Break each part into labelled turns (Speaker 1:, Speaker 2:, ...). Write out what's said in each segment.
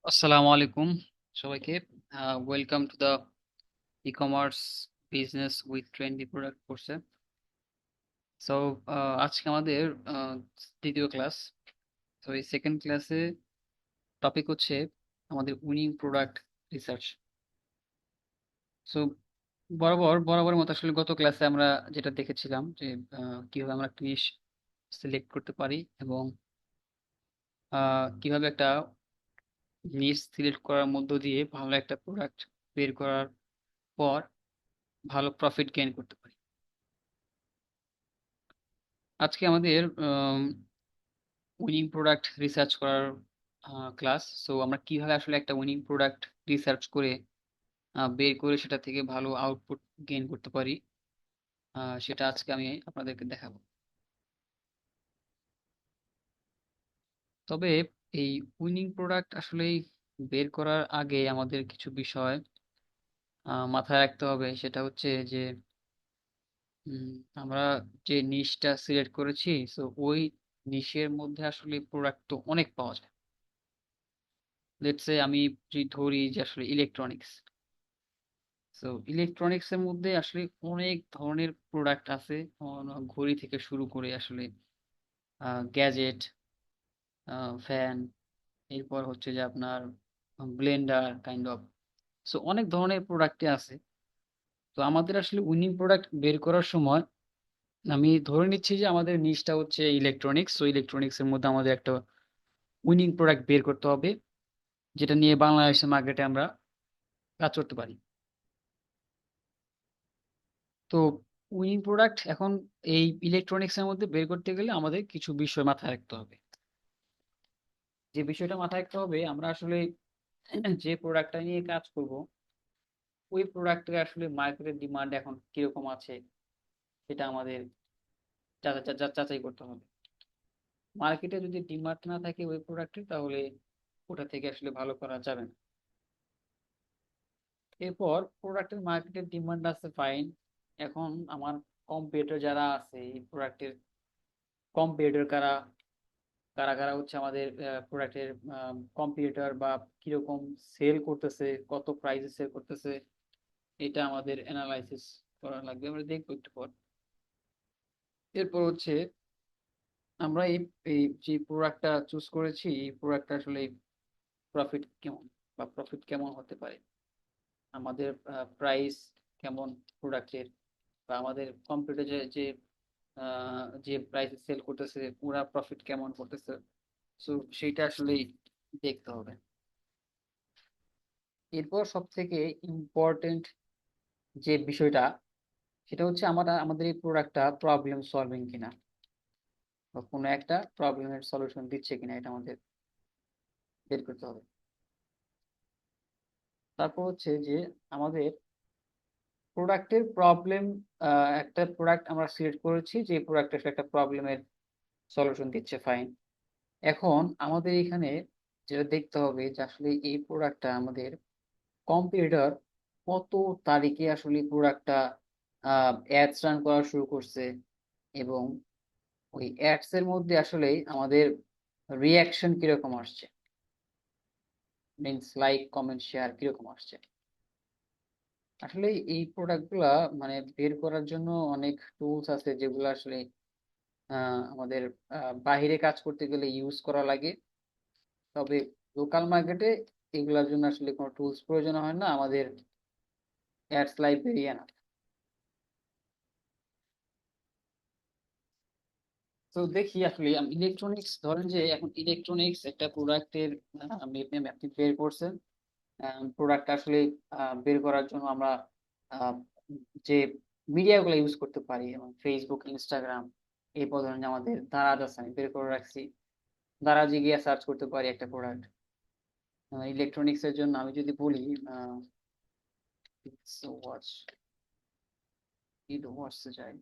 Speaker 1: আসসালামু আলাইকুম সবাইকে। Welcome to the e commerce business with trendy product কোর্সে। সো আজকে আমাদের দ্বিতীয় ক্লাস। তো এই সেকেন্ড ক্লাসে টপিক হচ্ছে আমাদের উইনিং প্রোডাক্ট রিসার্চ। সো বরাবর মতো আসলে গত ক্লাসে আমরা যেটা দেখেছিলাম যে কিভাবে আমরা একটা নিশ সিলেক্ট করতে পারি এবং কিভাবে একটা নিশ সিলেক্ট করার মধ্য দিয়ে ভালো একটা প্রোডাক্ট বের করার পর ভালো প্রফিট গেইন করতে পারি। আজকে আমাদের উইনিং প্রোডাক্ট রিসার্চ করার ক্লাস। সো আমরা কিভাবে আসলে একটা উইনিং প্রোডাক্ট রিসার্চ করে বের করে সেটা থেকে ভালো আউটপুট গেইন করতে পারি, সেটা আজকে আমি আপনাদেরকে দেখাবো। তবে এই উইনিং প্রোডাক্ট আসলে বের করার আগে আমাদের কিছু বিষয় মাথায় রাখতে হবে। সেটা হচ্ছে যে উম, আমরা যে নিশটা সিলেক্ট করেছি, সো ওই নিশের মধ্যে আসলে প্রোডাক্ট তো অনেক পাওয়া যায়। লেটস সে আমি যদি ধরি যে আসলে ইলেকট্রনিক্স, তো ইলেকট্রনিক্স এর মধ্যে আসলে অনেক ধরনের প্রোডাক্ট আছে। ঘড়ি থেকে শুরু করে আসলে গ্যাজেট, ফ্যান, এরপর হচ্ছে যে আপনার ব্লেন্ডার কাইন্ড অফ। সো অনেক ধরনের প্রোডাক্টই আছে। তো আমাদের আসলে উইনিং প্রোডাক্ট বের করার সময় আমি ধরে নিচ্ছি যে আমাদের নিশটা হচ্ছে ইলেকট্রনিক্স। সো ইলেকট্রনিক্স এর মধ্যে আমাদের একটা উইনিং প্রোডাক্ট বের করতে হবে, যেটা নিয়ে বাংলাদেশের মার্কেটে আমরা কাজ করতে পারি। তো উইনিং প্রোডাক্ট এখন এই ইলেকট্রনিক্স এর মধ্যে বের করতে গেলে আমাদের কিছু বিষয় মাথায় রাখতে হবে। যে বিষয়টা মাথায় রাখতে হবে, আমরা আসলে যে প্রোডাক্টটা নিয়ে কাজ করব, ওই প্রোডাক্টের আসলে মার্কেটের ডিমান্ড এখন কিরকম আছে সেটা আমাদের যাচাই করতে হবে। মার্কেটে যদি ডিমান্ড না থাকে ওই প্রোডাক্টের, তাহলে ওটা থেকে আসলে ভালো করা যাবে না। এরপর প্রোডাক্টের মার্কেটের ডিমান্ড আছে, ফাইন। এখন আমার কম্পিউটার যারা আছে, এই প্রোডাক্টের কম্পিউটার কারা কারা কারা হচ্ছে আমাদের প্রোডাক্টের কম্পিউটার বা কিরকম সেল করতেছে, কত প্রাইসে সেল করতেছে, এটা আমাদের অ্যানালাইসিস করা লাগবে। আমরা দেখবো একটু পর। এরপর হচ্ছে আমরা এই এই যে প্রোডাক্টটা চুজ করেছি, এই প্রোডাক্টটা আসলে প্রফিট কেমন বা প্রফিট কেমন হতে পারে, আমাদের প্রাইস কেমন প্রোডাক্টের, বা আমাদের কম্পিউটার যে প্রাইসে সেল করতেছে ওরা প্রফিট কেমন করতেছে। সো সেইটা আসলে দেখতে হবে। এরপর সব থেকে ইম্পর্টেন্ট যে বিষয়টা, সেটা হচ্ছে আমাদের এই প্রোডাক্টটা প্রবলেম সলভিং কিনা, বা কোনো একটা প্রবলেমের সলিউশন দিচ্ছে কিনা, এটা আমাদের বের করতে হবে। তারপর হচ্ছে যে আমাদের প্রোডাক্টের প্রবলেম, একটা প্রোডাক্ট আমরা সিলেক্ট করেছি যে প্রোডাক্টের একটা প্রবলেমের সলিউশন দিচ্ছে, ফাইন। এখন আমাদের এখানে যেটা দেখতে হবে যে আসলে এই প্রোডাক্টটা আমাদের কম্পিউটার কত তারিখে আসলে প্রোডাক্টটা অ্যাডস রান করা শুরু করছে, এবং ওই অ্যাডস এর মধ্যে আসলে আমাদের রিয়াকশন কিরকম আসছে, মিনস লাইক কমেন্ট শেয়ার কিরকম আসছে। আসলে এই প্রোডাক্ট গুলা মানে বের করার জন্য অনেক টুলস আছে, যেগুলো আসলে আমাদের বাহিরে কাজ করতে গেলে ইউজ করা লাগে। তবে লোকাল মার্কেটে এগুলোর জন্য আসলে কোনো টুলস প্রয়োজন হয় না, আমাদের অ্যাডস লাইব্রেরি না। তো দেখি আসলে ইলেকট্রনিক্স, ধরেন যে এখন ইলেকট্রনিক্স একটা প্রোডাক্টের আপনি আপনি বের করছেন। প্রোডাক্ট আসলে বের করার জন্য আমরা আহ, যে মিডিয়াগুলো ইউজ করতে পারি, যেমন ফেসবুক, ইনস্টাগ্রাম, এরপর ধরেন যে আমাদের দারাজ আছে, আমি বের করে রাখছি। দারাজে গিয়ে সার্চ করতে পারি একটা প্রোডাক্ট। ইলেকট্রনিক্স এর জন্য আমি যদি বলি ওয়াচ, ওয়াচে যাই।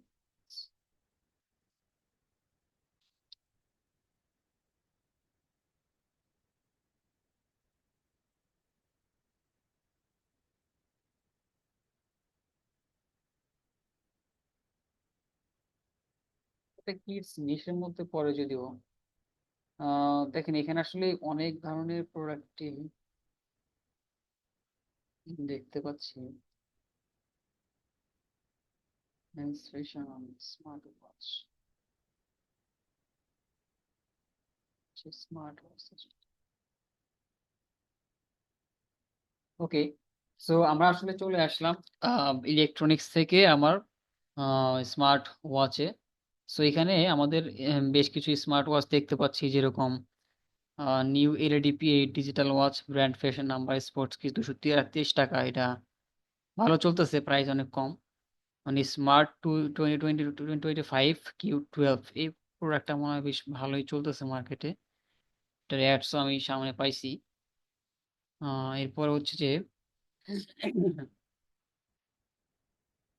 Speaker 1: এটা কিডস নিশের মধ্যে পড়ে যদিও। দেখেন এখানে আসলে অনেক ধরনের প্রোডাক্ট দেখতে পাচ্ছি menstruation on smart watch, smart watch. Okay, so আমরা আসলে চলে আসলাম ইলেকট্রনিক্স থেকে আমার স্মার্ট ওয়াচে। সো এখানে আমাদের বেশ কিছু স্মার্ট ওয়াচ দেখতে পাচ্ছি, যেরকম new এলইডিপি eight digital watch, brand fashion number, sports কি 233 টাকা। এটা ভালো চলতেছে, প্রাইস অনেক কম। মানে স্মার্ট টু 2020 to 2025 Q12, এই প্রোডাক্টটা মনে হয় বেশ ভালোই চলতেছে মার্কেটে। এটার অ্যাডসও আমি সামনে পাইছি। এরপর হচ্ছে যে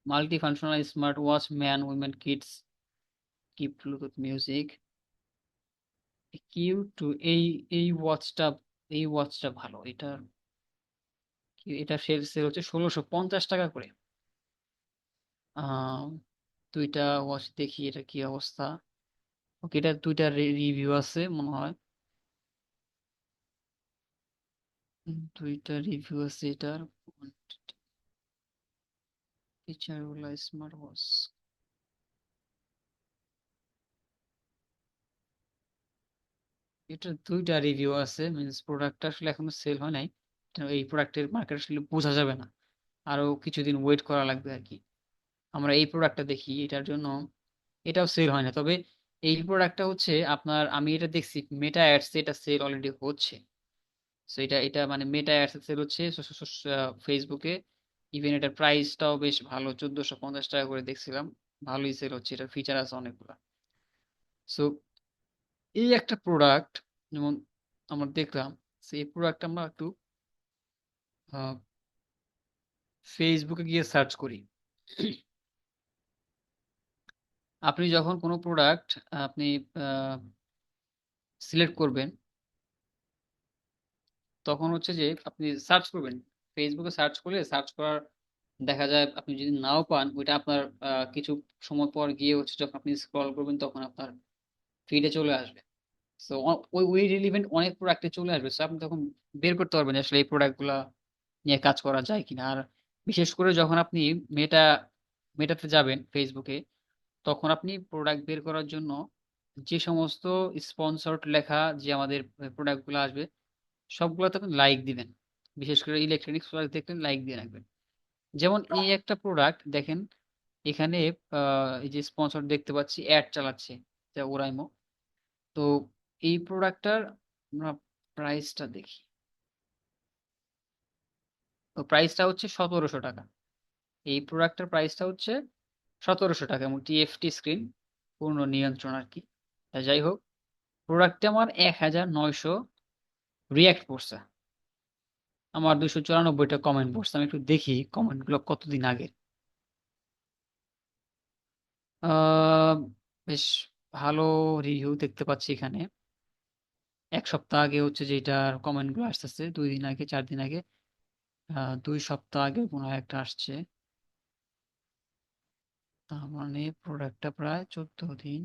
Speaker 1: multi functional smart watch, man women kids, কি ব্লুটুথ মিউজিক। Q2, এই এই ওয়াচটা এই ওয়াচটা ভালো। এটা সেল সেল হচ্ছে 1650 টাকা করে। আহ দুইটা ওয়াচ দেখি এটা কি অবস্থা। ওকে, এটা দুইটা রিভিউ আছে মনে হয়। দুইটা রিভিউ আছে এটার। ফিচার গুলা স্মার্ট ওয়াচ, এটা দুইটা রিভিউ আছে, মিনস প্রোডাক্টটা আসলে এখনো সেল হয় নাই। তো এই প্রোডাক্টের মার্কেট আসলে বোঝা যাবে না, আরো কিছুদিন ওয়েট করা লাগবে আর কি। আমরা এই প্রোডাক্টটা দেখি, এটার জন্য এটাও সেল হয় না। তবে এই প্রোডাক্টটা হচ্ছে আপনার, আমি এটা দেখছি মেটা অ্যাডস, এটা সেল অলরেডি হচ্ছে। সো এটা এটা মানে মেটা অ্যাডস সেল হচ্ছে ফেসবুকে। ইভেন এটার প্রাইসটাও বেশ ভালো, 1450 টাকা করে দেখছিলাম। ভালোই সেল হচ্ছে, এটার ফিচার আছে অনেকগুলো। সো এই একটা প্রোডাক্ট যেমন আমরা দেখলাম, সেই প্রোডাক্ট আমরা একটু ফেসবুকে গিয়ে সার্চ করি। আপনি যখন কোনো প্রোডাক্ট আপনি সিলেক্ট করবেন, তখন হচ্ছে যে আপনি সার্চ করবেন, ফেসবুকে সার্চ করলে সার্চ করার দেখা যায় আপনি যদি নাও পান, ওইটা আপনার কিছু সময় পর গিয়ে হচ্ছে যখন আপনি স্ক্রল করবেন তখন আপনার ফিডে চলে আসবে। সো ওই ওই রিলিভেন্ট অনেক প্রোডাক্টে চলে আসবে। সো আপনি তখন বের করতে পারবেন যে আসলে এই প্রোডাক্টগুলা নিয়ে কাজ করা যায় কিনা। আর বিশেষ করে যখন আপনি মেটা মেটাতে যাবেন ফেসবুকে, তখন আপনি প্রোডাক্ট বের করার জন্য যে সমস্ত স্পন্সর্ড লেখা যে আমাদের প্রোডাক্টগুলো আসবে, সবগুলোতে আপনি লাইক দিবেন। বিশেষ করে ইলেকট্রনিক্স প্রোডাক্ট দেখলে লাইক দিয়ে রাখবেন। যেমন এই একটা প্রোডাক্ট দেখেন, এখানে এই যে স্পন্সর দেখতে পাচ্ছি, অ্যাড চালাচ্ছে, যা ওরাইমো। তো এই প্রোডাক্টটার আমরা প্রাইসটা দেখি। তো প্রাইসটা হচ্ছে 1700 টাকা। এই প্রোডাক্টের প্রাইসটা হচ্ছে 1700 টাকা, এবং টিএফটি স্ক্রিন, পূর্ণ নিয়ন্ত্রণ আর কি। তা যাই হোক, প্রোডাক্টে আমার 1900 রিয়াক্ট পড়ছে, আমার 294টা কমেন্ট পড়ছে। আমি একটু দেখি কমেন্টগুলো কতদিন আগে। আহ বেশ ভালো রিভিউ দেখতে পাচ্ছি এখানে। 1 সপ্তাহ আগে হচ্ছে যে এটার কমেন্টগুলো আসতেছে, 2 দিন আগে, 4 দিন আগে, 2 সপ্তাহ আগে কোনো একটা আসছে। তার মানে প্রোডাক্টটা প্রায় 14 দিন।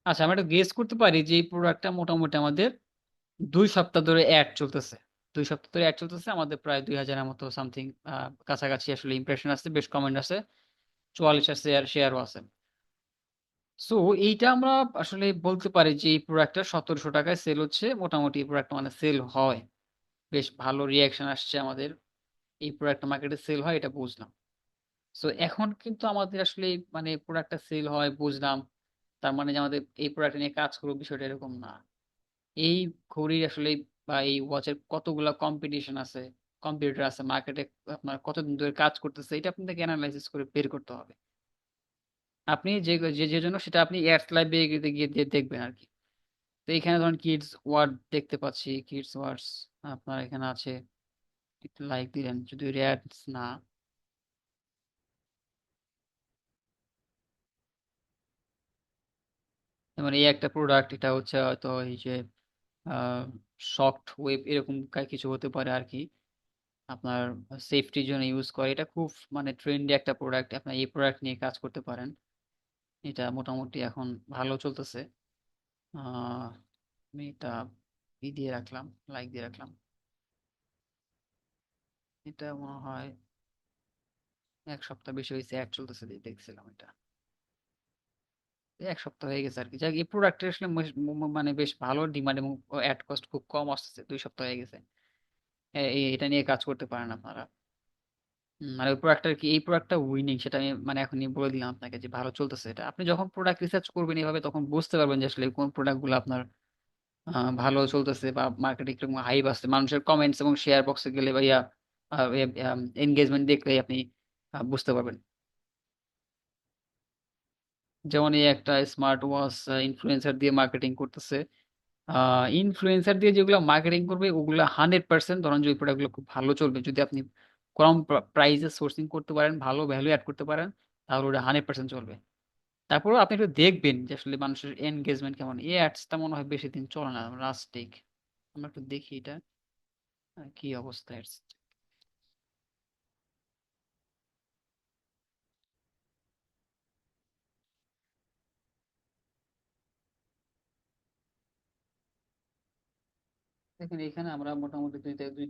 Speaker 1: আচ্ছা, আমরা একটু গেস করতে পারি যে এই প্রোডাক্টটা মোটামুটি আমাদের 2 সপ্তাহ ধরে অ্যাড চলতেছে। 2 সপ্তাহ ধরে অ্যাড চলতেছে, আমাদের প্রায় 2000-এর মতো সামথিং কাছাকাছি আসলে ইমপ্রেশন আছে, বেশ কমেন্ট আছে, 44টা শেয়ারও আছে। সো এইটা আমরা আসলে বলতে পারি যে এই প্রোডাক্টটা 1700 টাকায় সেল হচ্ছে। মোটামুটি এই প্রোডাক্ট মানে সেল হয়, বেশ ভালো রিয়াকশন আসছে আমাদের। এই প্রোডাক্টটা মার্কেটে সেল হয়, এটা বুঝলাম। সো এখন কিন্তু আমাদের আসলে মানে প্রোডাক্টটা সেল হয় বুঝলাম, তার মানে যে আমাদের এই প্রোডাক্ট নিয়ে কাজ করবো, বিষয়টা এরকম না। এই ঘড়ির আসলে বা এই ওয়াচের কতগুলা কম্পিটিশন আছে, কম্পিউটার আছে মার্কেটে, আপনার কতদিন ধরে কাজ করতেছে, এটা আপনাকে অ্যানালাইসিস করে বের করতে হবে। আপনি যে যে যে জন্য সেটা আপনি অ্যাডস লাইভ গিয়ে গিয়ে দেখবেন আর কি। তো এখানে ধরুন কিডস ওয়ার্ড দেখতে পাচ্ছি, কিডস ওয়ার্ডস আপনার এখানে আছে। একটু লাইক দিলেন, যদি অ্যাডস না। যেমন এই একটা প্রোডাক্ট, এটা হচ্ছে হয়তো এই যে সফট ওয়েব এরকম কিছু হতে পারে আর কি। আপনার সেফটির জন্য ইউজ করে, এটা খুব মানে ট্রেন্ডি একটা প্রোডাক্ট, আপনার এই প্রোডাক্ট নিয়ে কাজ করতে পারেন। এটা মোটামুটি এখন ভালো চলতেছে। আহ আমি এটা দিয়ে রাখলাম, লাইক দিয়ে রাখলাম। এটা মনে হয় 1 সপ্তাহ বেশি হয়েছে, অ্যাড চলতেছে, দেখছিলাম এটা। 1 সপ্তাহ হয়ে গেছে আর কি। যাক, এই প্রোডাক্টের আসলে মানে বেশ ভালো ডিমান্ড এবং অ্যাড কস্ট খুব কম আসতেছে। 2 সপ্তাহ হয়ে গেছে। এটা নিয়ে কাজ করতে পারেন আপনারা। মানে ওই প্রোডাক্টটা কি, এই প্রোডাক্টটা উইনিং সেটা আমি মানে এখনই বলে দিলাম আপনাকে যে ভালো চলতেছে এটা। আপনি যখন প্রোডাক্ট রিসার্চ করবেন এভাবে তখন বুঝতে পারবেন যে আসলে কোন প্রোডাক্ট গুলো আপনার ভালো চলতেছে বা মার্কেটে কিরকম হাইপ আসছে। মানুষের কমেন্টস এবং শেয়ার বক্সে গেলে বা ইয়া এনগেজমেন্ট দেখলে আপনি বুঝতে পারবেন। যেমন এই একটা স্মার্ট ওয়াচ ইনফ্লুয়েন্সার দিয়ে মার্কেটিং করতেছে। ইনফ্লুয়েন্সার দিয়ে যেগুলো মার্কেটিং করবে ওগুলো 100% ধরেন যে ওই প্রোডাক্টগুলো খুব ভালো চলবে যদি আপনি কম প্রাইসে সোর্সিং করতে পারেন, ভালো ভ্যালু অ্যাড করতে পারেন, তাহলে ওটা 100% চলবে। তারপরেও আপনি একটু দেখবেন যে আসলে মানুষের এনগেজমেন্ট কেমন। এই অ্যাডসটা মনে হয় বেশি দিন চলে না, রাস্টিক। আমরা একটু দেখি এটা কি অবস্থা অ্যাডস। দেখেন এখানে আমরা মোটামুটি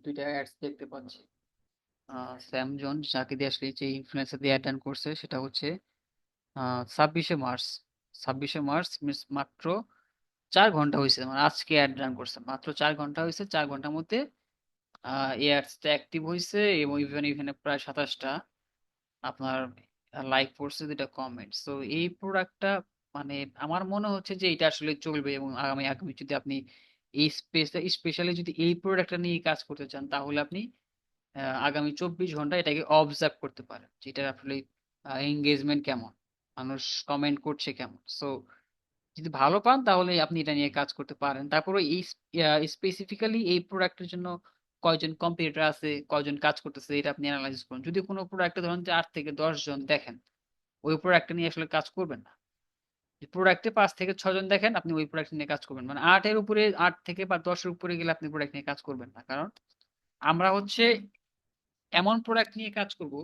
Speaker 1: দুইটা অ্যাডস দেখতে পাচ্ছি। স্যামজন যাকে দিয়ে আসলে যে ইনফ্লুয়েন্সার দিয়ে অ্যাড রান করছে সেটা হচ্ছে 26শে মার্চ। 26শে মার্চ মিনস মাত্র 4 ঘন্টা হয়েছে, মানে আজকে অ্যাড রান করছে, মাত্র 4 ঘন্টা হয়েছে। 4 ঘন্টার মধ্যে এই অ্যাডসটা অ্যাক্টিভ হয়েছে এবং ইভেন এখানে প্রায় 27টা আপনার লাইক পড়ছে, 2টা কমেন্ট। তো এই প্রোডাক্টটা মানে আমার মনে হচ্ছে যে এটা আসলে চলবে এবং আগামী আগামী যদি আপনি এই স্পেসটা স্পেশালি যদি এই প্রোডাক্টটা নিয়ে কাজ করতে চান তাহলে আপনি আগামী 24 ঘন্টা এটাকে অবজার্ভ করতে পারেন যে এটার আসলে এঙ্গেজমেন্ট কেমন, মানুষ কমেন্ট করছে কেমন। সো যদি ভালো পান তাহলে আপনি এটা নিয়ে কাজ করতে পারেন। তারপরে এই স্পেসিফিক্যালি এই প্রোডাক্টের জন্য কয়জন কম্পিটিটর আছে, কয়জন কাজ করতেছে, এটা আপনি অ্যানালাইসিস করুন। যদি কোনো প্রোডাক্টে ধরেন যে 8 থেকে 10 জন দেখেন, ওই প্রোডাক্টটা নিয়ে আসলে কাজ করবেন না। প্রোডাক্টে 5 থেকে 6 জন দেখেন, আপনি ওই প্রোডাক্ট নিয়ে কাজ করবেন। মানে 8-এর উপরে, 8 থেকে বা 10-এর উপরে গেলে আপনি প্রোডাক্ট নিয়ে কাজ করবেন না। কারণ আমরা হচ্ছে এমন প্রোডাক্ট নিয়ে কাজ করব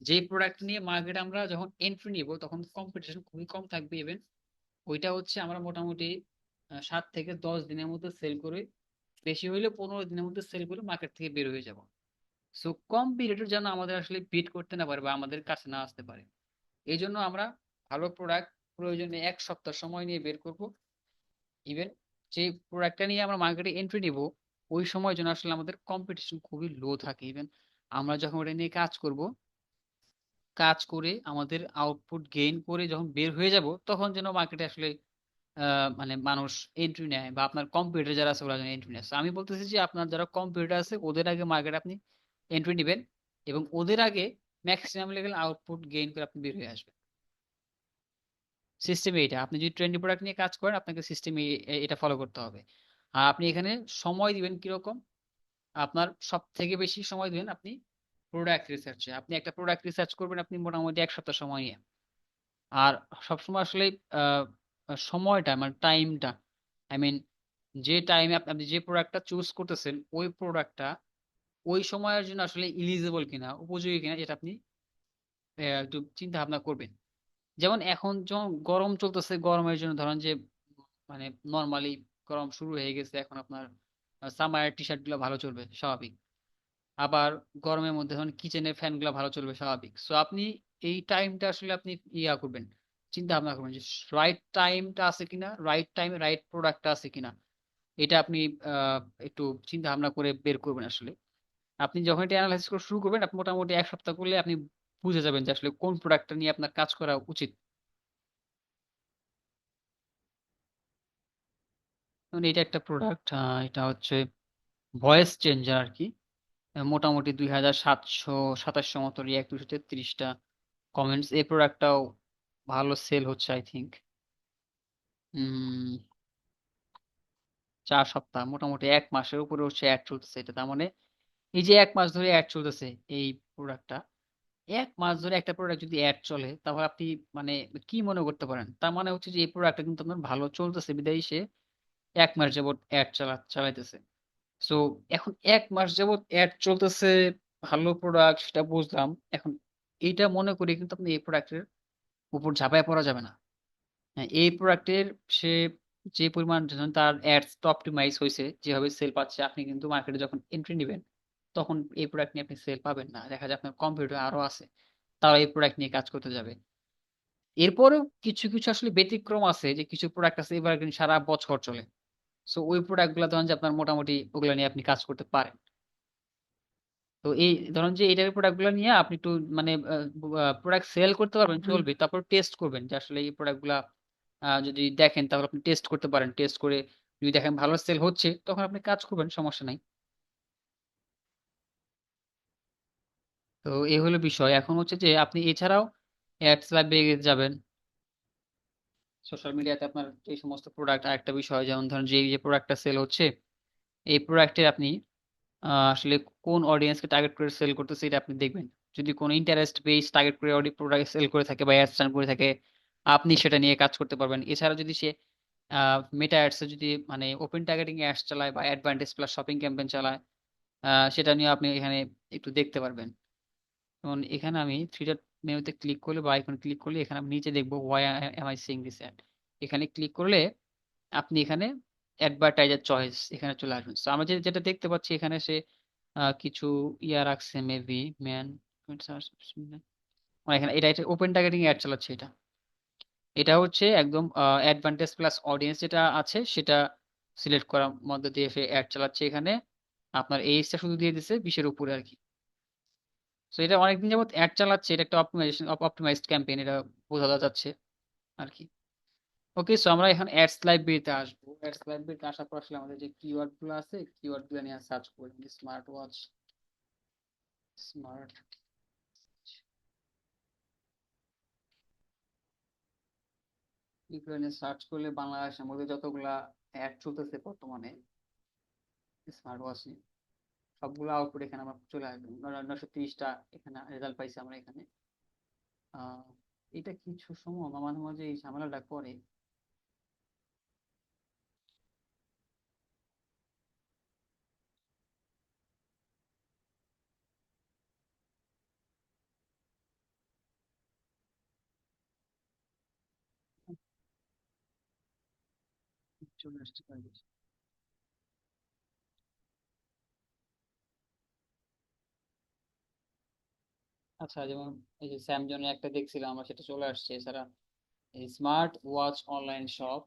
Speaker 1: যে প্রোডাক্ট নিয়ে মার্কেটে আমরা যখন এন্ট্রি নিব তখন কম্পিটিশন খুবই কম থাকবে। ইভেন ওইটা হচ্ছে আমরা মোটামুটি 7 থেকে 10 দিনের মধ্যে সেল করে, বেশি হইলে 15 দিনের মধ্যে সেল করে মার্কেট থেকে বের হয়ে যাব। সো কম্পিটিটর যেন আমাদের আসলে বিট করতে না পারে বা আমাদের কাছে না আসতে পারে, এই জন্য আমরা ভালো প্রোডাক্ট প্রয়োজনে 1 সপ্তাহ সময় নিয়ে বের করব। ইভেন যে প্রোডাক্টটা নিয়ে আমরা মার্কেটে এন্ট্রি নিব ওই সময় যেন আসলে আমাদের কম্পিটিশন খুবই লো থাকে। ইভেন আমরা যখন ওটা নিয়ে কাজ করব, কাজ করে আমাদের আউটপুট গেইন করে যখন বের হয়ে যাব তখন যেন মার্কেটে আসলে মানে মানুষ এন্ট্রি নেয় বা আপনার কম্পিউটার যারা আছে ওরা যেন এন্ট্রি নেয়। So আমি বলতেছি যে আপনার যারা কম্পিউটার আছে ওদের আগে মার্কেট আপনি এন্ট্রি নেবেন এবং ওদের আগে ম্যাক্সিমাম লেভেল আউটপুট গেইন করে আপনি বের হয়ে আসবেন। সিস্টেম এইটা, আপনি যদি ট্রেন্ডি প্রোডাক্ট নিয়ে কাজ করেন আপনাকে সিস্টেম এটা ফলো করতে হবে। আর আপনি এখানে সময় দিবেন কিরকম, আপনার সব থেকে বেশি সময় দিবেন আপনি প্রোডাক্ট রিসার্চে। আপনি একটা প্রোডাক্ট রিসার্চ করবেন আপনি মোটামুটি 1 সপ্তাহ সময় নিয়ে। আর সবসময় আসলে আহ, সময়টা মানে টাইমটা, আই মিন যে টাইমে আপনি যে প্রোডাক্টটা চুজ করতেছেন ওই প্রোডাক্টটা ওই সময়ের জন্য আসলে ইলিজিবল কিনা, উপযোগী কিনা, এটা আপনি একটু চিন্তা ভাবনা করবেন। যেমন এখন যখন গরম চলতেছে, গরমের জন্য ধরেন যে মানে নর্মালি গরম শুরু হয়ে গেছে, এখন আপনার সামার টি শার্ট গুলো ভালো চলবে স্বাভাবিক। আবার গরমের মধ্যে ধরেন কিচেনের ফ্যান গুলো ভালো চলবে স্বাভাবিক। সো আপনি এই টাইমটা আসলে আপনি ইয়া করবেন, চিন্তা ভাবনা করবেন যে রাইট টাইমটা আছে কিনা, রাইট টাইমে রাইট প্রোডাক্টটা আছে কিনা। এটা আপনি আহ, একটু চিন্তা ভাবনা করে বের করবেন আসলে। আপনি যখন এটা অ্যানালাইসিস করা শুরু করবেন আপনি মোটামুটি 1 সপ্তাহ করলে আপনি বুঝে যাবেন যে আসলে কোন প্রোডাক্টটা নিয়ে আপনার কাজ করা উচিত। যেমন এটা একটা প্রোডাক্ট, এটা হচ্ছে ভয়েস চেঞ্জার আর কি। মোটামুটি 2727 মতো রিয়াক্ট, 233টা কমেন্টস। এই প্রোডাক্টটাও ভালো সেল হচ্ছে আই থিঙ্ক। 4 সপ্তাহ মোটামুটি 1 মাসের উপরে হচ্ছে অ্যাড চলতেছে এটা। তার মানে এই যে 1 মাস ধরে অ্যাড চলতেছে এই প্রোডাক্টটা, 1 মাস ধরে একটা প্রোডাক্ট যদি অ্যাড চলে তাহলে আপনি মানে কি মনে করতে পারেন? তার মানে হচ্ছে যে এই প্রোডাক্টটা কিন্তু আপনার ভালো চলতেছে বিদায়ী সে 1 মাস যাবত অ্যাড চালাইতেছে। সো এখন 1 মাস যাবত অ্যাড চলতেছে, ভালো প্রোডাক্ট সেটা বুঝলাম। এখন এইটা মনে করি কিন্তু আপনি এই প্রোডাক্টের উপর ঝাঁপায় পড়া যাবে না। হ্যাঁ, এই প্রোডাক্টের সে যে পরিমাণ যখন তার অ্যাডস অপটিমাইজ হয়েছে, যেভাবে সেল পাচ্ছে, আপনি কিন্তু মার্কেটে যখন এন্ট্রি নিবেন তখন এই প্রোডাক্ট নিয়ে আপনি সেল পাবেন না। দেখা যায় আপনার কম্পিটিটর আরো আছে, তারা এই প্রোডাক্ট নিয়ে কাজ করতে যাবে। এরপরেও কিছু কিছু আসলে ব্যতিক্রম আছে, যে কিছু প্রোডাক্ট আছে এভারগ্রিন সারা বছর চলে। সো ওই প্রোডাক্ট গুলা ধরেন যে আপনার মোটামুটি ওগুলা নিয়ে আপনি কাজ করতে পারেন। তো এই ধরেন যে এই টাইপের প্রোডাক্ট গুলো নিয়ে আপনি একটু মানে প্রোডাক্ট সেল করতে পারবেন চলবে, তারপর টেস্ট করবেন যে আসলে এই প্রোডাক্ট গুলা যদি দেখেন তাহলে আপনি টেস্ট করতে পারেন। টেস্ট করে যদি দেখেন ভালো সেল হচ্ছে তখন আপনি কাজ করবেন, সমস্যা নাই। তো এই হলো বিষয়। এখন হচ্ছে যে আপনি এছাড়াও অ্যাডস লাইব্রেরি যাবেন, সোশ্যাল মিডিয়াতে আপনার এই সমস্ত প্রোডাক্ট। আরেকটা বিষয় যেমন ধরেন যে এই যে প্রোডাক্টটা সেল হচ্ছে, এই প্রোডাক্টের আপনি আসলে কোন অডিয়েন্সকে টার্গেট করে সেল করতেছে এটা আপনি দেখবেন। যদি কোনো ইন্টারেস্ট বেস টার্গেট করে প্রোডাক্ট সেল করে থাকে বা অ্যাডস রান করে থাকে, আপনি সেটা নিয়ে কাজ করতে পারবেন। এছাড়া যদি সে মেটা অ্যাডসে যদি মানে ওপেন টার্গেটিং অ্যাডস চালায় বা অ্যাডভান্টেজ প্লাস শপিং ক্যাম্পেইন চালায়, সেটা নিয়ে আপনি এখানে একটু দেখতে পারবেন। যেমন এখানে আমি থ্রি ডট মেনুতে ক্লিক করলে বা আইকনে ক্লিক করলে এখানে আমি নিচে দেখবো why am I seeing this ad. এখানে ক্লিক করলে আপনি এখানে অ্যাডভার্টাইজার চয়েস এখানে চলে আসবেন। তো আমরা যেটা দেখতে পাচ্ছি এখানে সে কিছু ইয়া রাখছে মেবি ম্যান, এখানে এটা এটা ওপেন টার্গেটিং অ্যাড চালাচ্ছে এটা। এটা হচ্ছে একদম অ্যাডভান্টেজ প্লাস অডিয়েন্স যেটা আছে সেটা সিলেক্ট করার মধ্য দিয়ে সে অ্যাড চালাচ্ছে এখানে। আপনার এইজটা শুধু দিয়ে দিছে 20-এর উপরে আর কি। তো এটা অনেকদিন যাবত অ্যাড চালাচ্ছে, এটা একটা অপটিমাইজেশন অপটিমাইজড ক্যাম্পেইন, এটা বোঝা যাচ্ছে আর কি। ওকে, সো আমরা এখন অ্যাডস লাইব্রেরিতে আসবো। অ্যাডস লাইব্রেরিতে আসার পর আসলে আমাদের যে কিওয়ার্ড গুলো আছে কিওয়ার্ড গুলো নিয়ে সার্চ করব। স্মার্ট ওয়াচ, স্মার্ট, এগুলো নিয়ে সার্চ করলে বাংলাদেশের মধ্যে যতগুলা অ্যাড চলতেছে বর্তমানে স্মার্ট ওয়াচ নিয়ে, সবগুলো আউটপুট এখানে আমার চলে আসবে। 930টা এখানে রেজাল্ট পাইছি আমরা এখানে। আহ এটা কিছু সময় মাঝে মাঝে এই ঝামেলাটা করে। চলে আসতে পারে। আচ্ছা, যেমন এই যে স্যামসং একটা দেখছিলাম আমরা, সেটা চলে আসছে। এছাড়া এই স্মার্ট ওয়াচ অনলাইন শপ,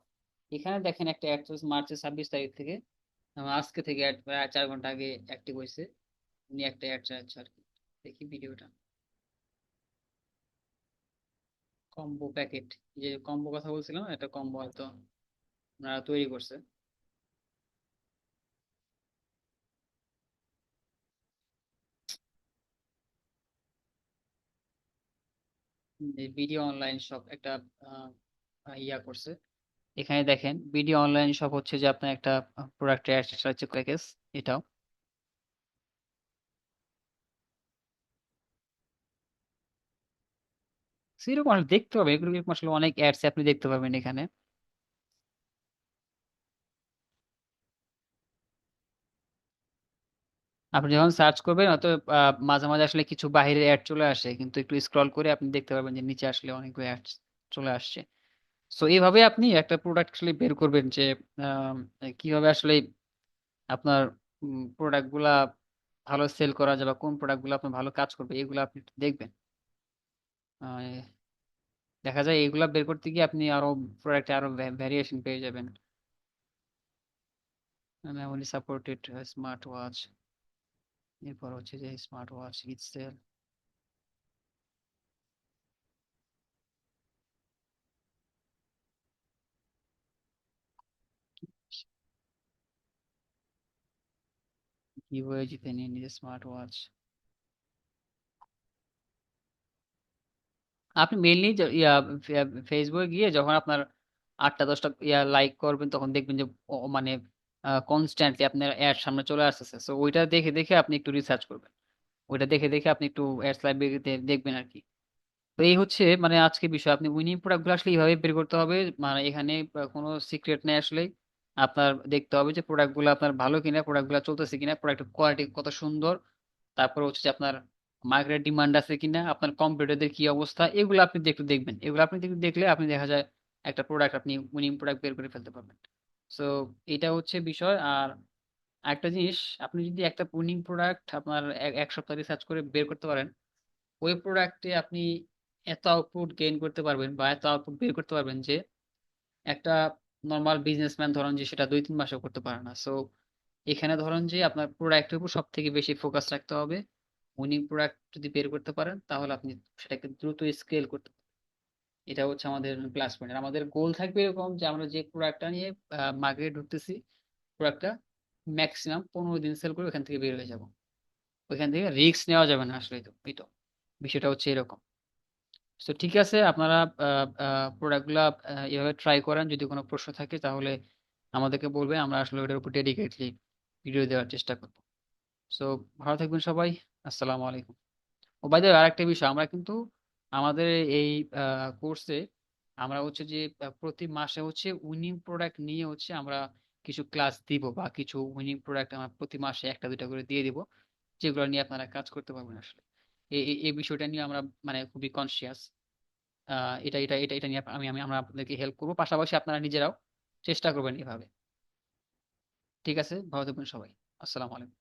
Speaker 1: এখানে দেখেন একটা অ্যাড চলছে মার্চের 26 তারিখ থেকে। আজকে থেকে অ্যাড প্রায় 4 ঘন্টা আগে অ্যাক্টিভ হয়েছে। উনি একটা অ্যাড চালাচ্ছে আর কি। দেখি ভিডিওটা। কম্বো প্যাকেট, যে কম্বো কথা বলছিলাম, একটা কম্বো হয়তো ওনারা তৈরি করছে। এই ভিডিও অনলাইন শপ একটা আহ, ইয়া করছে। এখানে দেখেন ভিডিও অনলাইন শপ হচ্ছে যে আপনার একটা প্রোডাক্ট অ্যাড চালাচ্ছে প্যাকেজ এটাও। সেরকম আসলে দেখতে হবে, এগুলো এরকম আসলে অনেক অ্যাডস আপনি দেখতে পাবেন এখানে। আপনি যখন সার্চ করবেন হয়তো মাঝে মাঝে আসলে কিছু বাইরের অ্যাড চলে আসে, কিন্তু একটু স্ক্রল করে আপনি দেখতে পারবেন যে নিচে আসলে অনেকগুলো অ্যাড চলে আসছে। সো এইভাবে আপনি একটা প্রোডাক্ট আসলে বের করবেন যে আম, কিভাবে আসলে আপনার প্রোডাক্ট গুলা ভালো সেল করা যাবে, কোন প্রোডাক্ট গুলো আপনার ভালো কাজ করবে, এগুলো আপনি একটু দেখবেন। আহ, দেখা যায় এগুলা বের করতে গিয়ে আপনি আরো প্রোডাক্টে আরো ভ্যারিয়েশন পেয়ে যাবেন। মেমোরি সাপোর্টেড স্মার্ট ওয়াচ, এরপর হচ্ছে যে স্মার্ট ওয়াচ ইটসেলফ, কিভাবে জিতে নিয়ে নিজে স্মার্ট ওয়াচ। আপনি মেইনলি ফেসবুকে গিয়ে যখন আপনার 8টা 10টা লাইক করবেন তখন দেখবেন যে মানে কনস্ট্যান্টলি আপনার অ্যাড সামনে চলে আসতেছে। সো ওইটা দেখে দেখে আপনি একটু রিসার্চ করবেন, ওইটা দেখে দেখে আপনি একটু অ্যাডস লাইব্রেরিতে দেখবেন আর কি। তো এই হচ্ছে মানে আজকে বিষয়, আপনি উইনিং প্রোডাক্ট গুলো আসলে এইভাবে বের করতে হবে। মানে এখানে কোনো সিক্রেট নেই আসলে। আপনার দেখতে হবে যে প্রোডাক্ট গুলো আপনার ভালো কিনা, প্রোডাক্ট গুলো চলতেছে কিনা, প্রোডাক্টের কোয়ালিটি কত সুন্দর। তারপর হচ্ছে যে আপনার মার্কেটে ডিমান্ড আছে কিনা, আপনার কম্পিউটারদের কি অবস্থা, এগুলো আপনি একটু দেখবেন। এগুলো আপনি দেখলে আপনি দেখা যায় একটা প্রোডাক্ট, আপনি উইনিং প্রোডাক্ট বের করে ফেলতে পারবেন। সো এটা হচ্ছে বিষয়। আর একটা জিনিস, আপনি যদি একটা উইনিং প্রোডাক্ট আপনার এক সপ্তাহ রিসার্চ করে বের করতে পারেন, ওই প্রোডাক্টে আপনি এত আউটপুট গেইন করতে পারবেন বা এত আউটপুট বের করতে পারবেন যে একটা নর্মাল বিজনেসম্যান ধরেন যে সেটা 2-3 মাসেও করতে পারে না। সো এখানে ধরেন যে আপনার প্রোডাক্টের উপর সব থেকে বেশি ফোকাস রাখতে হবে। উইনিং প্রোডাক্ট যদি বের করতে পারেন তাহলে আপনি সেটাকে দ্রুত স্কেল করতে পারেন। এটা হচ্ছে আমাদের প্লাস পয়েন্ট। আমাদের গোল থাকবে এরকম যে আমরা যে প্রোডাক্টটা নিয়ে মার্কেটে ঢুকতেছি, প্রোডাক্টটা ম্যাক্সিমাম 15 দিন সেল করে ওখান থেকে বের হয়ে যাব। ওইখান থেকে রিস্ক নেওয়া যাবে না আসলে। তো এই তো বিষয়টা হচ্ছে এরকম। তো ঠিক আছে, আপনারা প্রোডাক্টগুলা এভাবে ট্রাই করেন। যদি কোনো প্রশ্ন থাকে তাহলে আমাদেরকে বলবেন, আমরা আসলে ওটার উপর ডেডিকেটলি ভিডিও দেওয়ার চেষ্টা করবো। সো ভালো থাকবেন সবাই। আসসালামু আলাইকুম। ও বাই দ্য ওয়ে, আরেকটা বিষয়, আমরা কিন্তু আমাদের এই কোর্সে আমরা হচ্ছে যে প্রতি মাসে হচ্ছে উইনিং প্রোডাক্ট নিয়ে হচ্ছে আমরা কিছু ক্লাস দিব, বা কিছু উইনিং প্রোডাক্ট আমরা প্রতি মাসে একটা দুইটা করে দিয়ে দিব, যেগুলো নিয়ে আপনারা কাজ করতে পারবেন আসলে। এই বিষয়টা নিয়ে আমরা মানে খুবই কনসিয়াস। এটা নিয়ে আমরা আপনাদেরকে হেল্প করবো, পাশাপাশি আপনারা নিজেরাও চেষ্টা করবেন এভাবে। ঠিক আছে, ভালো থাকবেন সবাই। আসসালামু আলাইকুম।